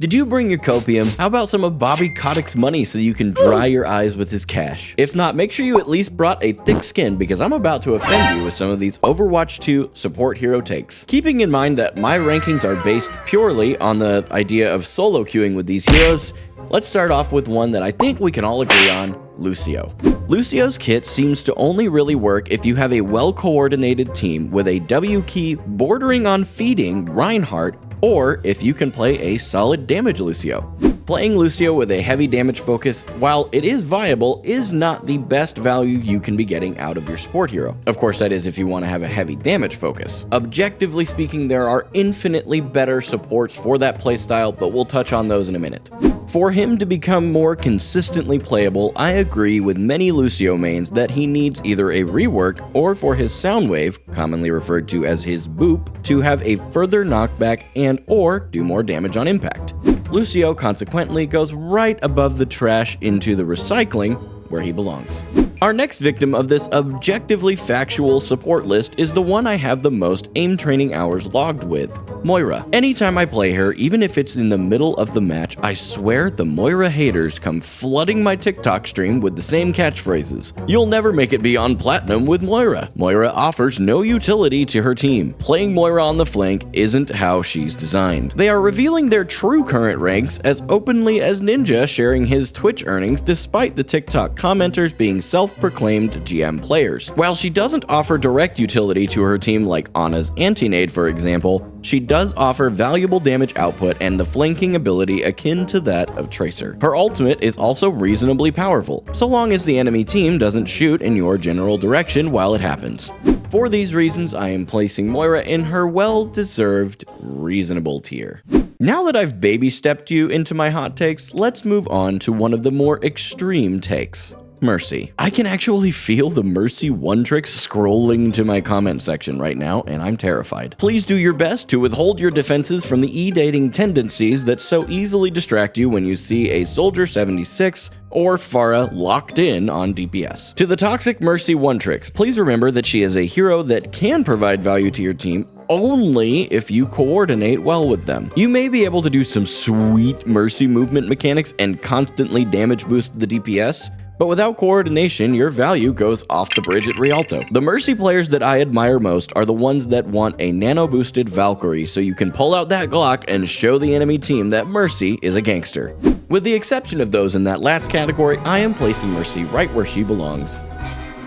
Did you bring your copium? How about some of Bobby Kotick's money so you can dry your eyes with his cash? If not, make sure you at least brought a thick skin because I'm about to offend you with some of these Overwatch 2 support hero takes. Keeping in mind that my rankings are based purely on the idea of solo queuing with these heroes, let's start off with one that I think we can all agree on, Lucio. Lucio's kit seems to only really work if you have a well-coordinated team with a W key bordering on feeding Reinhardt, or if you can play a solid damage Lucio. Playing Lucio with a heavy damage focus, while it is viable, is not the best value you can be getting out of your support hero. Of course, that is if you want to have a heavy damage focus. Objectively speaking, there are infinitely better supports for that playstyle, but we'll touch on those in a minute. For him to become more consistently playable, I agree with many Lucio mains that he needs either a rework or for his sound wave, commonly referred to as his boop, to have a further knockback and or do more damage on impact. Lucio consequently goes right above the trash into the recycling where he belongs. Our next victim of this objectively factual support list is the one I have the most aim training hours logged with, Moira. Anytime I play her, even if it's in the middle of the match, I swear the Moira haters come flooding my TikTok stream with the same catchphrases. You'll never make it beyond platinum with Moira. Moira offers no utility to her team. Playing Moira on the flank isn't how she's designed. They are revealing their true current ranks as openly as Ninja sharing his Twitch earnings despite the TikTok commenters being self-proclaimed GM players. While she doesn't offer direct utility to her team like Ana's anti-nade for example, she does offer valuable damage output and the flanking ability akin to that of Tracer. Her ultimate is also reasonably powerful, so long as the enemy team doesn't shoot in your general direction while it happens. For these reasons, I am placing Moira in her well-deserved reasonable tier. Now that I've baby-stepped you into my hot takes, let's move on to one of the more extreme takes. Mercy. I can actually feel the Mercy one trick scrolling to my comment section right now, and I'm terrified. Please do your best to withhold your defenses from the e-dating tendencies that so easily distract you when you see a Soldier 76 or Pharah locked in on DPS. To the toxic Mercy one tricks, please remember that she is a hero that can provide value to your team only if you coordinate well with them. You may be able to do some sweet Mercy movement mechanics and constantly damage boost the DPS, but without coordination, your value goes off the bridge at Rialto. The Mercy players that I admire most are the ones that want a nano-boosted Valkyrie so you can pull out that Glock and show the enemy team that Mercy is a gangster. With the exception of those in that last category, I am placing Mercy right where she belongs,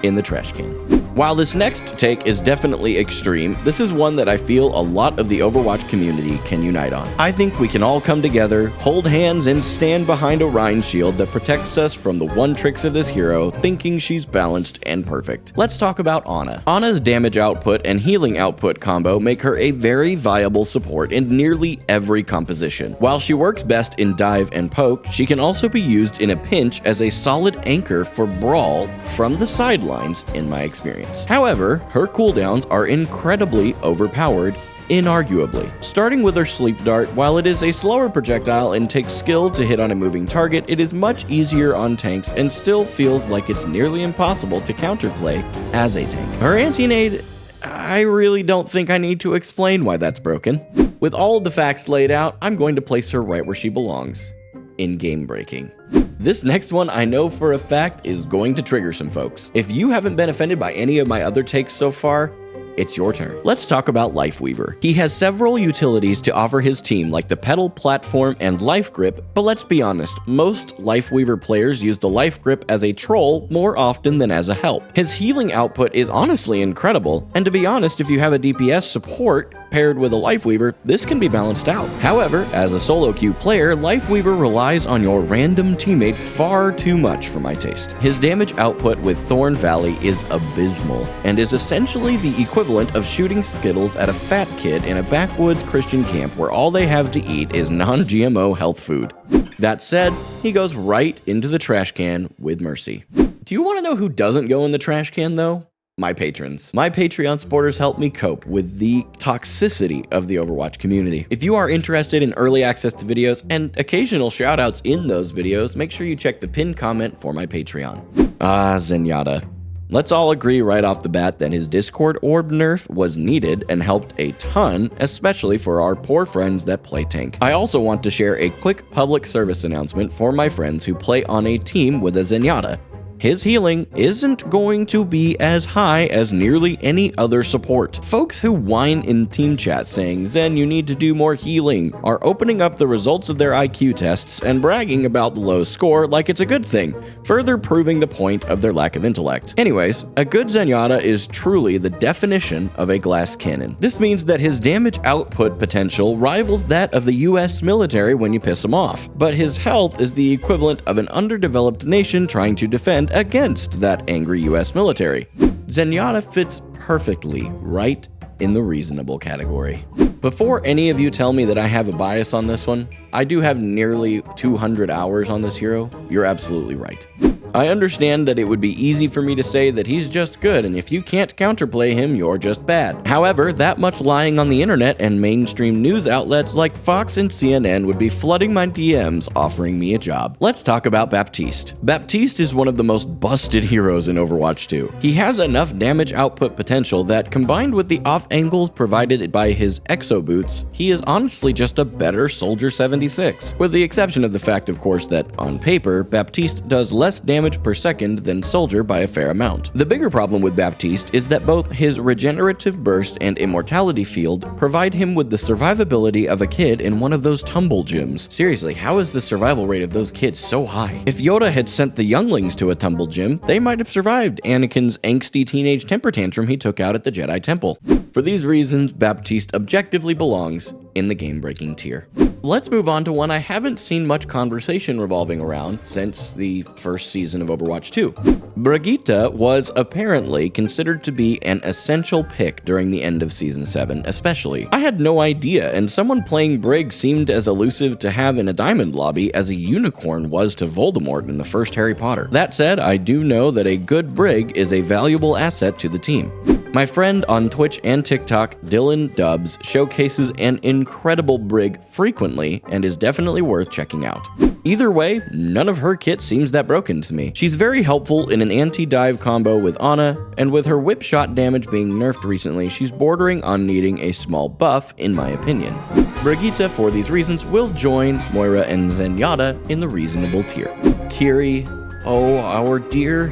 in the trash can. While this next take is definitely extreme, this is one that I feel a lot of the Overwatch community can unite on. I think we can all come together, hold hands, and stand behind a Rein shield that protects us from the one tricks of this hero, thinking she's balanced and perfect. Let's talk about Ana. Ana's damage output and healing output combo make her a very viable support in nearly every composition. While she works best in dive and poke, she can also be used in a pinch as a solid anchor for brawl from the sidelines, in my experience. However, her cooldowns are incredibly overpowered, inarguably. Starting with her sleep dart, while it is a slower projectile and takes skill to hit on a moving target, it is much easier on tanks and still feels like it's nearly impossible to counterplay as a tank. Her anti-nade, I really don't think I need to explain why that's broken. With all of the facts laid out, I'm going to place her right where she belongs, in game breaking. This next one I know for a fact is going to trigger some folks. If you haven't been offended by any of my other takes so far, it's your turn. Let's talk about Lifeweaver. He has several utilities to offer his team like the pedal platform and life grip, but let's be honest, most Lifeweaver players use the life grip as a troll more often than as a help. His healing output is honestly incredible, and to be honest, if you have a DPS support paired with a Lifeweaver, this can be balanced out. However, as a solo queue player, Lifeweaver relies on your random teammates far too much for my taste. His damage output with Thorn Valley is abysmal, and is essentially the equivalent of shooting Skittles at a fat kid in a backwoods Christian camp where all they have to eat is non-GMO health food. That said, he goes right into the trash can with Mercy. Do you want to know who doesn't go in the trash can though? My patrons. My Patreon supporters help me cope with the toxicity of the Overwatch community. If you are interested in early access to videos and occasional shoutouts in those videos, make sure you check the pinned comment for my Patreon. Ah, Zenyatta. Let's all agree right off the bat that his Discord orb nerf was needed and helped a ton, especially for our poor friends that play tank. I also want to share a quick public service announcement for my friends who play on a team with a Zenyatta. His healing isn't going to be as high as nearly any other support. Folks who whine in team chat saying, "Zen, you need to do more healing," are opening up the results of their IQ tests and bragging about the low score like it's a good thing, further proving the point of their lack of intellect. Anyways, a good Zenyatta is truly the definition of a glass cannon. This means that his damage output potential rivals that of the US military when you piss him off, but his health is the equivalent of an underdeveloped nation trying to defend against that angry US military. Zenyatta fits perfectly right in the reasonable category. Before any of you tell me that I have a bias on this one, I do have nearly 200 hours on this hero. You're absolutely right. I understand that it would be easy for me to say that he's just good, and if you can't counterplay him, you're just bad. However, that much lying on the internet and mainstream news outlets like Fox and CNN would be flooding my DMs offering me a job. Let's talk about Baptiste. Baptiste is one of the most busted heroes in Overwatch 2. He has enough damage output potential that, combined with the off angles provided by his exo boots, he is honestly just a better Soldier 76. With the exception of the fact, of course, that on paper, Baptiste does less damage per second than Soldier by a fair amount. The bigger problem with Baptiste is that both his regenerative burst and immortality field provide him with the survivability of a kid in one of those tumble gyms. Seriously, how is the survival rate of those kids so high? If Yoda had sent the younglings to a tumble gym, they might have survived Anakin's angsty teenage temper tantrum he took out at the Jedi Temple. For these reasons, Baptiste objectively belongs in the game-breaking tier. Let's move on to one I haven't seen much conversation revolving around since the first season of Overwatch 2. Brigitte was apparently considered to be an essential pick during the end of Season 7, especially. I had no idea, and someone playing Brig seemed as elusive to have in a diamond lobby as a unicorn was to Voldemort in the first Harry Potter. That said, I do know that a good Brig is a valuable asset to the team. My friend on Twitch and TikTok, Dylan Dubs, showcases an incredible Brig frequently and is definitely worth checking out. Either way, none of her kit seems that broken to me. She's very helpful in an anti-dive combo with Ana, and with her whip shot damage being nerfed recently, she's bordering on needing a small buff, in my opinion. Brigitte, for these reasons, will join Moira and Zenyatta in the reasonable tier. Kiri, oh, our dear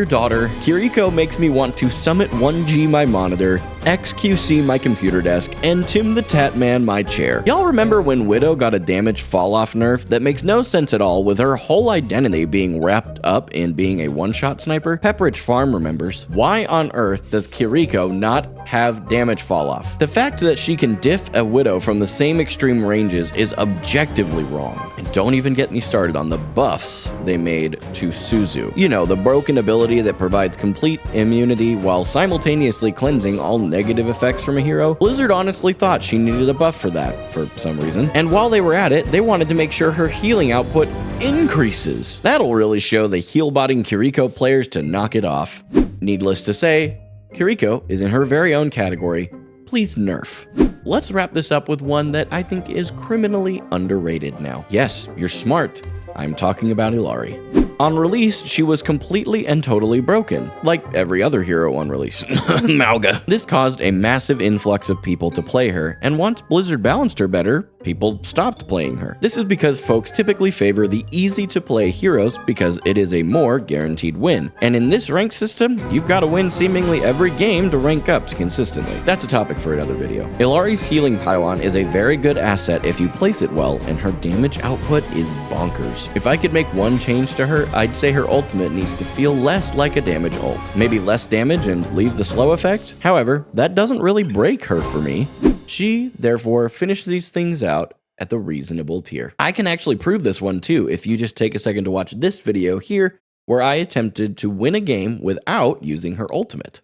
daughter. Kiriko makes me want to summit 1G my monitor, XQC my computer desk, and Tim the Tatman my chair. Y'all remember when Widow got a damage fall-off nerf that makes no sense at all, with her whole identity being wrapped up in being a one-shot sniper? Pepperidge Farm remembers. Why on earth does Kiriko not have damage fall-off? The fact that she can diff a Widow from the same extreme ranges is objectively wrong. And don't even get me started on the buffs they made to Suzu. You know, the broken ability that provides complete immunity while simultaneously cleansing all negative effects from a hero. Blizzard honestly thought she needed a buff for that, for some reason. And while they were at it, they wanted to make sure her healing output increases. That'll really show the heal-botting Kiriko players to knock it off. Needless to say, Kiriko is in her very own category. Please nerf. Let's wrap this up with one that I think is criminally underrated now. Yes, you're smart. I'm talking about Illari. On release, she was completely and totally broken, like every other hero on release. Mauga. This caused a massive influx of people to play her, and once Blizzard balanced her better, people stopped playing her. This is because folks typically favor the easy-to-play heroes because it is a more guaranteed win. And in this rank system, you've got to win seemingly every game to rank up consistently. That's a topic for another video. Illari's healing pylon is a very good asset if you place it well, and her damage output is bonkers. If I could make one change to her, I'd say her ultimate needs to feel less like a damage ult. Maybe less damage and leave the slow effect? However, that doesn't really break her for me. She, therefore, finished these things out at the reasonable tier. I can actually prove this one too if you just take a second to watch this video here where I attempted to win a game without using her ultimate.